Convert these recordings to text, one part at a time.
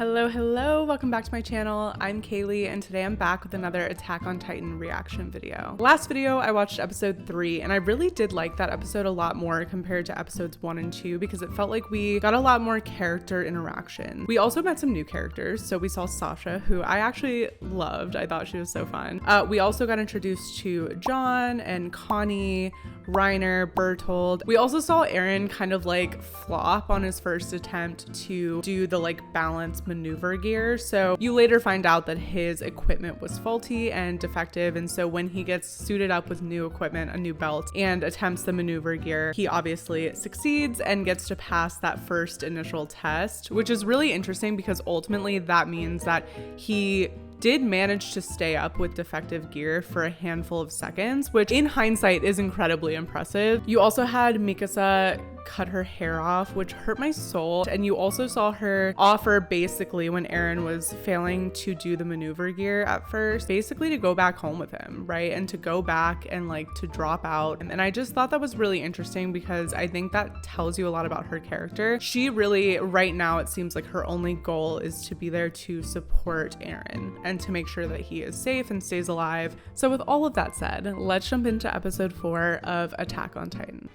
Hello, welcome back to my channel. I'm Kaylee and today I'm back with another Attack on Titan reaction video. Last video I watched episode 3 and I really did like that episode a lot more compared to episodes 1 and 2 because it felt like we got a lot more character interaction. We also met some new characters, so we saw Sasha, who I actually loved. I thought she was so fun. We also got introduced to John and Connie, Reiner, Bertold. We also saw Eren kind of like flop on his first attempt to do the like balance maneuver gear. So you later find out that his equipment was faulty and defective, and so when he gets suited up with new equipment, a new belt, and attempts the maneuver gear, he obviously succeeds and gets to pass that first initial test, which is really interesting because ultimately that means that he did manage to stay up with defective gear for a handful of seconds, which in hindsight is incredibly impressive. You also had Mikasa cut her hair off, which hurt my soul. And you also saw her offer basically when Eren was failing to do the maneuver gear at first, basically to go back home with him, right? And to go back and like to drop out. And I just thought that was really interesting because I think that tells you a lot about her character. She really, right now, it seems like her only goal is to be there to support Eren and to make sure that he is safe and stays alive. So with all of that said, let's jump into episode 4 of Attack on Titan.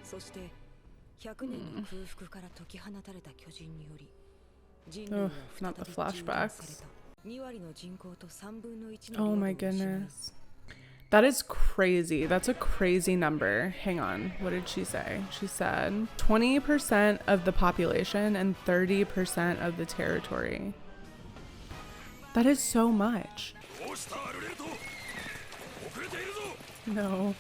Oh, not the flashbacks. Oh my goodness. That is crazy. That's a crazy number. Hang on. What did she say? She said 20% of the population and 30% of the territory. That is so much. No.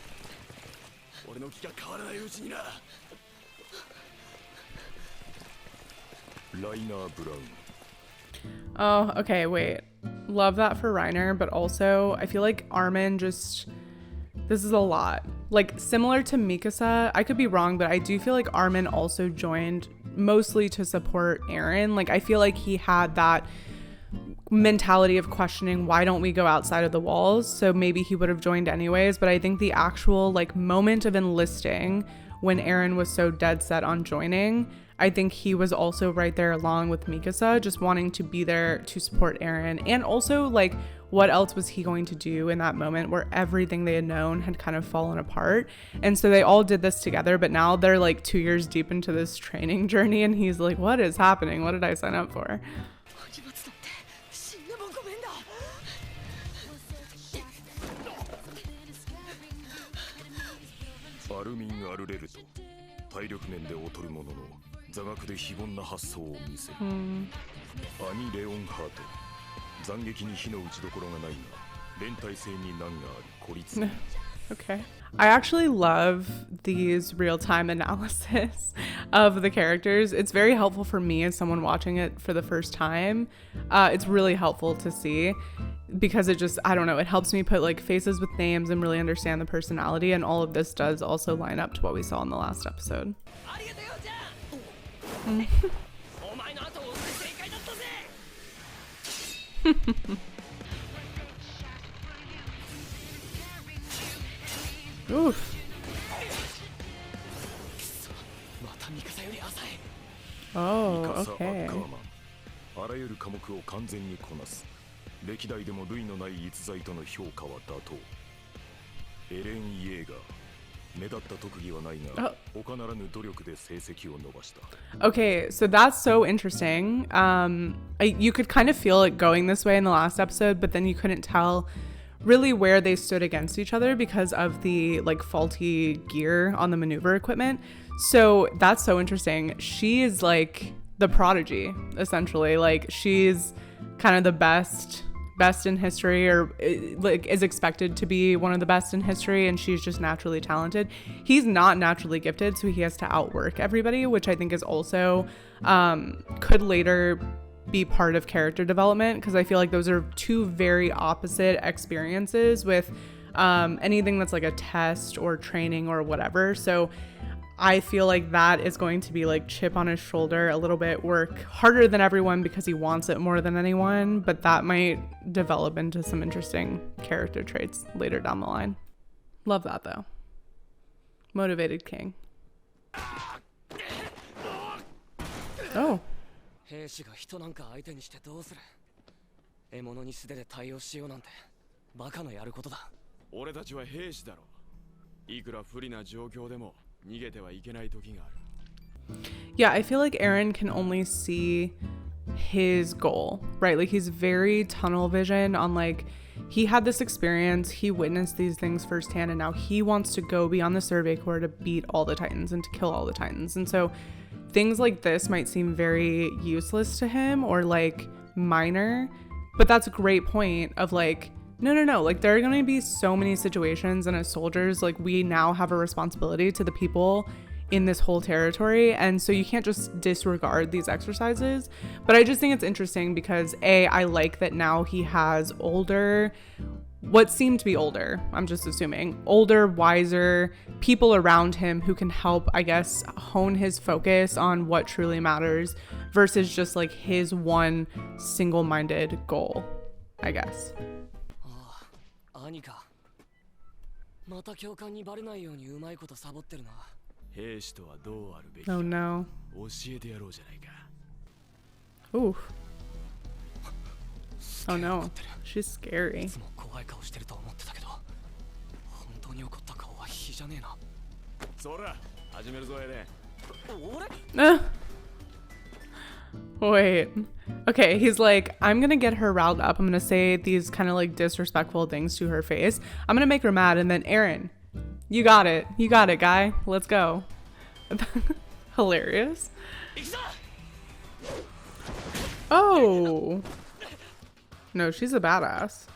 Oh, okay, wait. Love that for Reiner, but also I feel like Armin this is a lot. Like similar to Mikasa, I could be wrong, but I do feel like Armin also joined mostly to support Eren. Like I feel like he had that mentality of questioning, why don't we go outside of the walls? So maybe he would have joined anyways, but I think the actual like moment of enlisting when Eren was so dead set on joining, I think he was also right there along with Mikasa, just wanting to be there to support Eren. And also like, what else was he going to do in that moment where everything they had known had kind of fallen apart? And so they all did this together, but now they're like 2 years deep into this training journey and he's like, what is happening? What did I sign up for? Armin 体力面で劣るものの座学で非凡な発想を見せる。兄レオンハート、斬撃に火の打ちどころがないが、連帯性に難があり孤立。Okay. I actually love these real-time analysis of the characters. It's very helpful for me as someone watching it for the first time. It's really helpful to see because it just, I don't know, it helps me put like faces with names and really understand the personality, and all of this does also line up to what we saw in the last episode. Oof. Oh, okay. あらゆる科目を完全にこなす。歴代でも類のない逸材との評価は妥当。エレン・イエーガー。目立った特技はないが、他ならぬ努力で成績を伸ばした。Okay, so that's so interesting. You could kind of feel it going this way in the last episode, but then you couldn't tell really where they stood against each other because of the like faulty gear on the maneuver equipment. So that's so interesting. She is like the prodigy, essentially. Like she's kind of the best in history, or like is expected to be one of the best in history, and she's just naturally talented. He's not naturally gifted, so he has to outwork everybody, which I think is also could later be part of character development, because I feel like those are two very opposite experiences with anything that's like a test or training or whatever. So I feel like that is going to be like chip on his shoulder a little bit, work harder than everyone because he wants it more than anyone, but that might develop into some interesting character traits later down the line. Love that though. Motivated king. Oh, 兵士が人なんか相手にしてどうする。獲物に素手で対応しようなんてバカのやることだ。俺たちは兵士だろ。いくら不利な状況でも逃げてはいけない時がある。Yeah, I feel like Eren can only see his goal, right? Like he's very tunnel vision on like he had this experience, he witnessed these things firsthand, and now he wants to go beyond the Survey Corps to beat all the Titans and to kill all the Titans. And so things like this might seem very useless to him or like minor, but that's a great point of like, no, like there are going to be so many situations, and as soldiers, like we now have a responsibility to the people in this whole territory, and so you can't just disregard these exercises. But I just think it's interesting because I like that now he has older, what seem to be older, I'm just assuming, older, wiser people around him who can help, I guess, hone his focus on what truly matters versus just like his one single-minded goal, I guess. 兄か。また教官にバレないようにうまいことサボってるな。兵士とはどうあるべきか Oh no. 教えてやろうじゃないか。 Ooh. Oh no. She's scary. いつも怖い顔してると思ってたけど、本当に怒った顔は比じゃねえな。そら、始めるぞエレン。Ah. Wait. Okay, he's like, I'm gonna get her riled up. I'm gonna say these kind of like disrespectful things to her face. I'm gonna make her mad, and then Eren, you got it, guy. Let's go. Hilarious. Oh. No, she's a badass.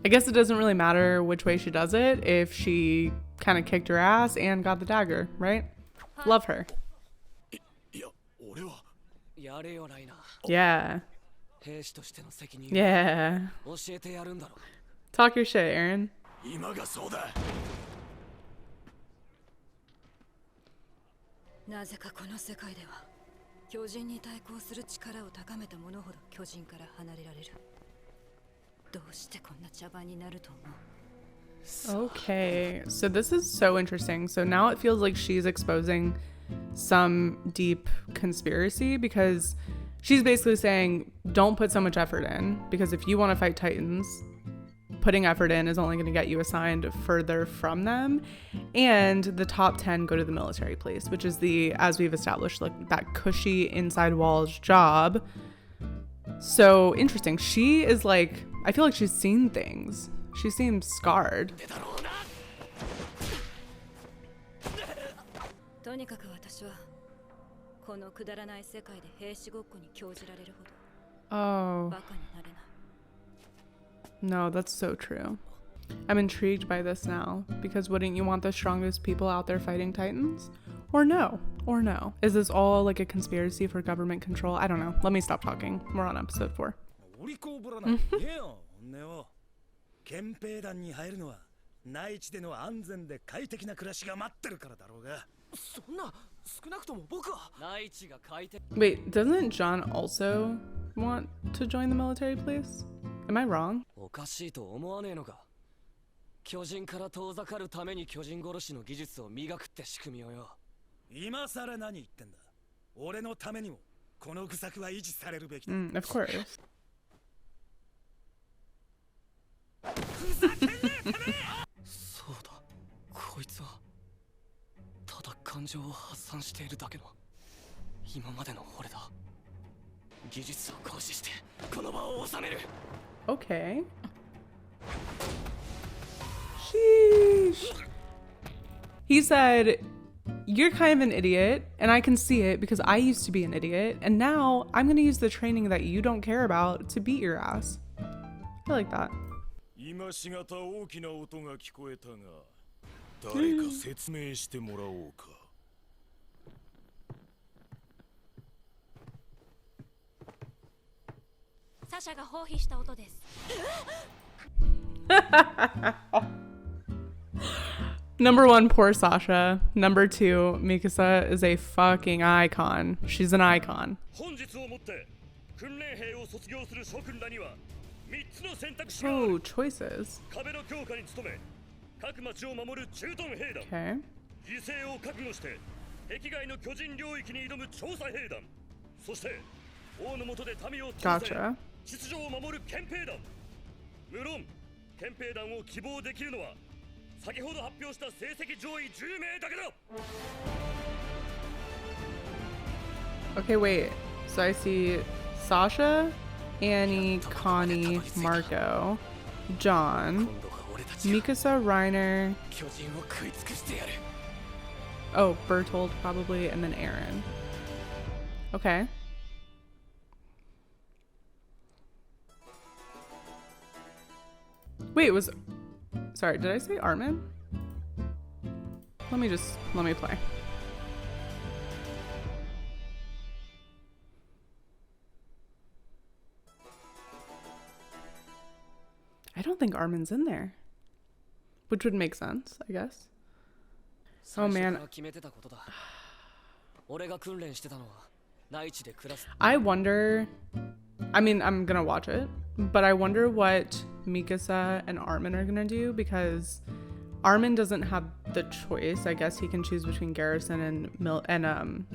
I guess it doesn't really matter which way she does it if she kind of kicked her ass and got the dagger, right? Love her. いや、俺は。やれよライナー。Yeah. 兵士としての責任 Yeah. 教えてやるんだろ。Talk your shit, Eren. 今がそうだ。なぜかこの世界では巨人に対抗する力を高めた者ほど巨人から離れられる。どうしてこんな茶番になると思う？ Okay, so this is so interesting. So now it feels like she's exposing some deep conspiracy because she's basically saying, don't put so much effort in, because if you want to fight Titans, putting effort in is only going to get you assigned further from them. And the top 10 go to the military police, which is the, as we've established, like that cushy inside walls job. So interesting. She is like, I feel like she's seen things. She seems scarred. とにかく私はこのくだらない世界で兵士ごっこに興じられるほど Oh, バカになれない。 no, that's so true. I'm intrigued by this now, because wouldn't you want the strongest people out there fighting Titans? Or no? Or no? Is this all like a conspiracy for government control? I don't know. Let me stop talking. We're on episode 4. お利口ぶらなんてねえよ、ねお。憲兵団に入るのは内地での安全で快適な暮らしが待ってるからだろうが。そんな少なくとも僕は内地が快適。 Wait, doesn't John also want to join the military police? Am I wrong? おかしいと思わねえのか。巨人から遠ざかるために巨人殺しの技術を磨くって仕組みをよ。今さら何言ってんだ。俺のためにもこの愚策は維持されるべきだ。Of course. そうだ、こいつはただ感情を発散しているだけの今までの俺だ。技術を行使してこの場を収める。 Okay. Sheesh. He said, you're kind of an idiot, and I can see it because I used to be an idiot, and now I'm going to use the training that you don't care about to beat your ass. I like that. 今しがた大きな音が聞こえたが、誰か説明してもらおうか。サシャが放棄した音です。 Number 1, poor Sasha. Number 2, Mikasa is a fucking icon. She's an icon. 本日をもって訓練兵を卒業する諸君らには3つの選択肢がある。 Oh, choices. 壁の強化に努め、各町を守る駐屯兵団。 Okay. 犠牲を覚悟して壁外の巨人領域に挑む調査兵団。そして王の下で民を統制、 Gotcha. 秩序を守る憲兵団。無論憲兵団を希望できるのは先ほど発表した成績上位10名だけだ。 Okay, wait. So I see Sasha, Annie, Connie, Marco, John, 今度は俺たちが Mikasa, Reiner, 巨人を食い尽くしてやる。 oh, Bertold probably, and then Eren. Okay. Wait, sorry, did I say Armin? Let me play. I don't think Armin's in there. Which would make sense, I guess. Oh 最初 man. から決めてたことだ。俺が訓練してたのは内地で暮らす。 I wonder, I mean, I'm gonna watch it, but I wonder what Mikasa and Armin are gonna do, because Armin doesn't have the choice. I guess he can choose between Garrison and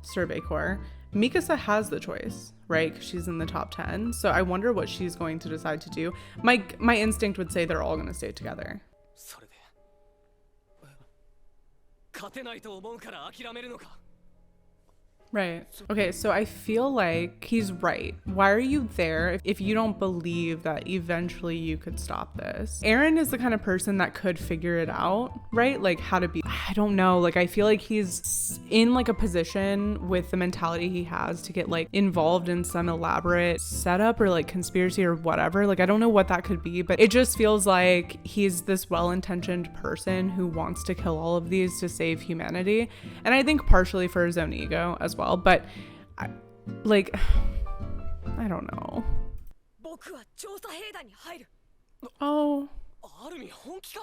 Survey Corps. Mikasa has the choice, right? 'Cause she's in the top 10. So I wonder what she's going to decide to do. My instinct would say they're all gonna stay together. それで勝てないと思うから諦めるのか。 Right. Okay, so I feel like he's right. Why are you there if you don't believe that eventually you could stop this? Eren is the kind of person that could figure it out, right? Like how to be, I don't know. Like I feel like he's in like a position with the mentality he has to get like involved in some elaborate setup or like conspiracy or whatever. Like I don't know what that could be, but it just feels like he's this well-intentioned person who wants to kill all of these to save humanity. And I think partially for his own ego as well. But I don't know. 僕は調査兵団に入る。 Oh, アルミン本気か。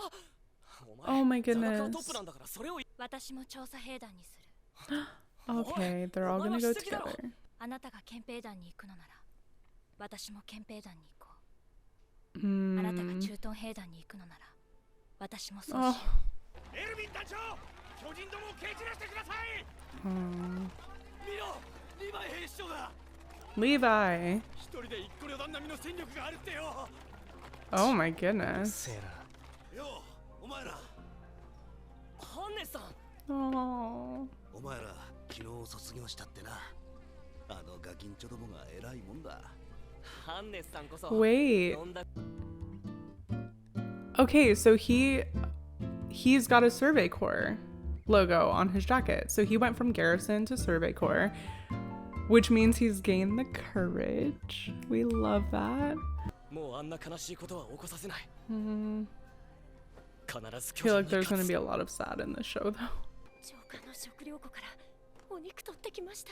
お oh my 座学は goodness. トップなんだからそれを。私も調査兵団にする。 Okay, they're all gonna go together. あなたが憲兵団に行くのなら、私も憲兵団に行こう。あ Hmm. なたが駐屯兵団に行くのなら、私もそう Oh. しよう。エルヴィン団長、巨人どもを蹴散らしてください。 Hmm. 見ろ、リヴァイ兵士長だ。 Levi. 一人で一個旅団並みの戦力があるってよ。 Oh my goodness. せやな。よう、お前ら。ハンネさん。 Oh. お前ら昨日卒業したってな。あのガキンチョどもが偉いもんだ。ハンネさんこそ。 Wait. 呼んだ。 Okay, so he's got a Survey Corps logo on his jacket. So he went from Garrison to Survey Corps, which means he's gained the courage. We love that. もうあんな悲しいことは起こさせない。 Hmm. 必ず I 巨 feel 人 like に there's gonna 勝つ be a lot of sad in this show, though. 長官の食料庫からお肉取ってきました。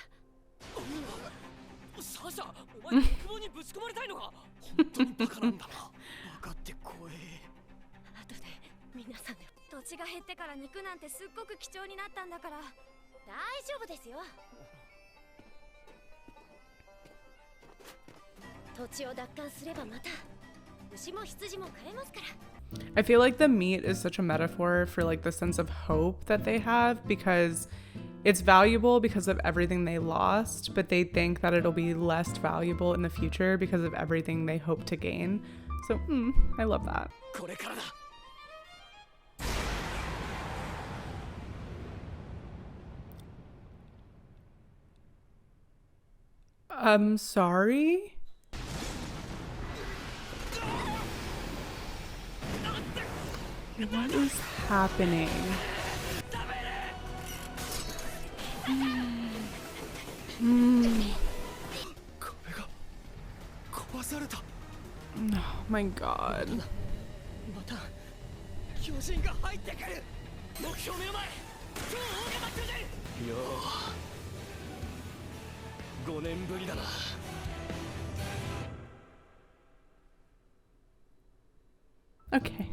サシャ、お前国防にぶち込まれたいのか。本当にバカなんだな。バカって怖え。後で皆さんで。土地が減ってから肉なんてすっごく貴重になったんだから。大丈夫ですよ。土地を奪還すればまた牛も羊も飼えますから。 I feel like the meat is such a metaphor for like the sense of hope that they have, because it's valuable because of everything they lost, but they think that it'll be less valuable in the future because of everything they hope to gain. So I love that. これからだ。 I'm sorry? What is happening? Oh my god. また巨人が入ってくる。目標目の前。超大型巨人。よう。5年ぶりだな。 Okay.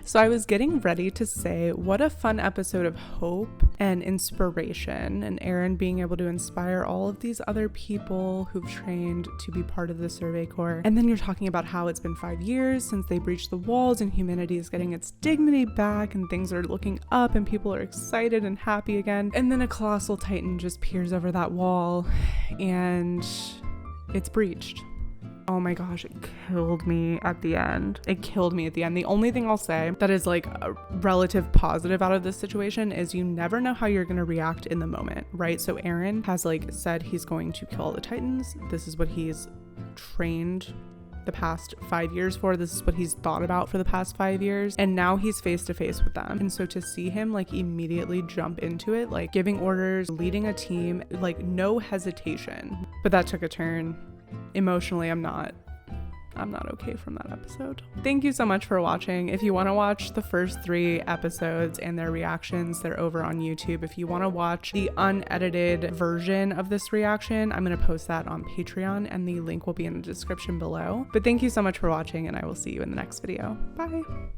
So I was getting ready to say what a fun episode of hope and inspiration, and Eren being able to inspire all of these other people who've trained to be part of the Survey Corps. And then you're talking about how it's been 5 years since they breached the walls and humanity is getting its dignity back and things are looking up and people are excited and happy again. And then a colossal titan just peers over that wall and it's breached. Oh my gosh, it killed me at the end. It killed me at the end. The only thing I'll say that is like a relative positive out of this situation is you never know how you're going to react in the moment, right? So Eren has like said he's going to kill all the Titans. This is what he's trained the past 5 years for. This is what he's thought about for the past 5 years. And now he's face to face with them. And so to see him like immediately jump into it, like giving orders, leading a team, like no hesitation. But that took a turn. Emotionally, I'm not okay from that episode. Thank you so much for watching. If you want to watch the first 3 episodes and their reactions, they're over on YouTube. If you want to watch the unedited version of this reaction, I'm going to post that on Patreon and the link will be in the description below. But thank you so much for watching and I will see you in the next video. Bye.